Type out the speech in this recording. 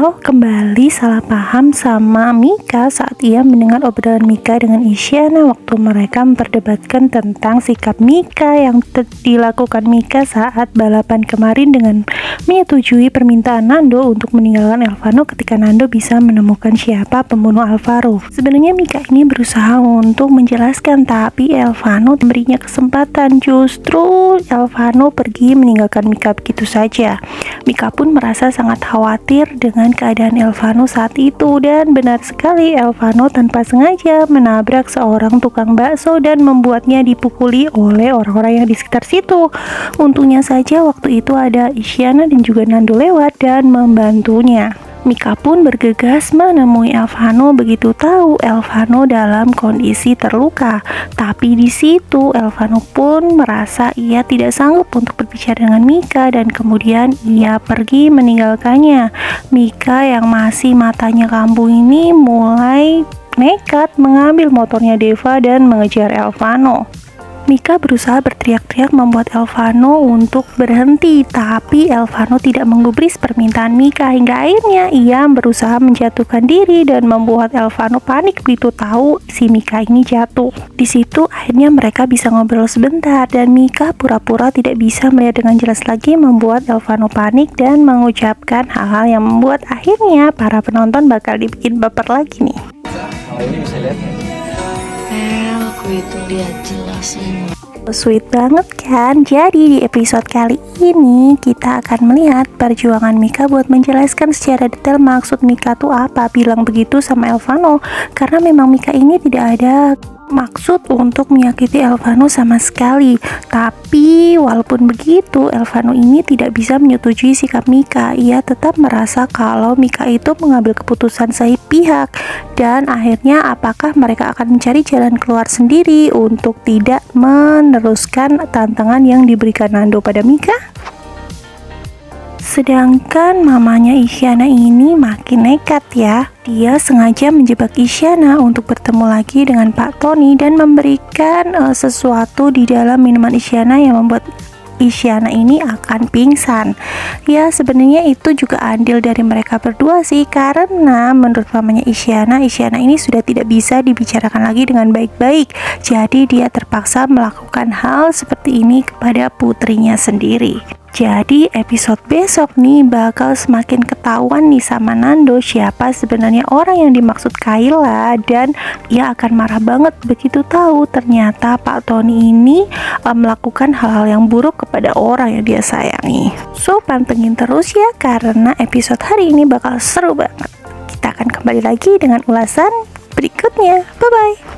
Elvano kembali salah paham sama Mika saat ia mendengar obrolan Mika dengan Isyana waktu mereka memperdebatkan tentang sikap Mika yang dilakukan Mika saat balapan kemarin dengan menyetujui permintaan Nando untuk meninggalkan Elvano ketika Nando bisa menemukan siapa pembunuh Alvaro. Sebenarnya Mika ini berusaha untuk menjelaskan, tapi Elvano memberinya kesempatan. Justru Elvano pergi meninggalkan Mika begitu saja. Mika pun merasa sangat khawatir dengan keadaan Elvano saat itu, dan benar sekali Elvano tanpa sengaja menabrak seorang tukang bakso dan membuatnya dipukuli oleh orang-orang yang di sekitar situ. Untungnya saja waktu itu ada Isyana dan juga Nando lewat dan membantunya. Mika pun bergegas menemui Elvano begitu tahu Elvano dalam kondisi terluka. Tapi di situ Elvano pun merasa ia tidak sanggup untuk berbicara dengan Mika dan kemudian ia pergi meninggalkannya. Mika yang masih matanya kambuh ini mulai nekat mengambil motornya Deva dan mengejar Elvano. Mika berusaha berteriak-teriak membuat Elvano untuk berhenti, tapi Elvano tidak menggubris permintaan Mika hingga akhirnya ia berusaha menjatuhkan diri dan membuat Elvano panik begitu tahu si Mika ini jatuh. Di situ akhirnya mereka bisa ngobrol sebentar dan Mika pura-pura tidak bisa melihat dengan jelas lagi, membuat Elvano panik dan mengucapkan hal-hal yang membuat akhirnya para penonton bakal dibikin baper lagi nih. Ini bisa lihat aku itu lihat jelas semua. Sweet banget kan? Jadi di episode kali ini kita akan melihat perjuangan Mika buat menjelaskan secara detail maksud Mika tuh apa bilang begitu sama Elvano, karena memang Mika ini tidak ada maksud untuk menyakiti Elvano sama sekali. Tapi walaupun begitu, Elvano ini tidak bisa menyetujui sikap Mika. Ia tetap merasa kalau Mika itu mengambil keputusan sepihak, dan akhirnya apakah mereka akan mencari jalan keluar sendiri untuk tidak meneruskan tantangan yang diberikan Nando pada Mika? Sedangkan mamanya Isyana ini makin nekat ya. Dia sengaja menjebak Isyana untuk bertemu lagi dengan Pak Tony dan memberikan sesuatu di dalam minuman Isyana yang membuat Isyana ini akan pingsan. Ya sebenarnya itu juga andil dari mereka berdua sih, karena menurut mamanya Isyana ini sudah tidak bisa dibicarakan lagi dengan baik-baik. Jadi dia terpaksa melakukan hal seperti ini kepada putrinya sendiri. Jadi episode besok nih bakal semakin ketahuan nih sama Nando siapa sebenarnya orang yang dimaksud Kayla, dan ia akan marah banget begitu tahu ternyata Pak Tony ini melakukan hal-hal yang buruk kepada orang yang dia sayangi. So pantengin terus ya, karena episode hari ini bakal seru banget. Kita akan kembali lagi dengan ulasan berikutnya. Bye bye.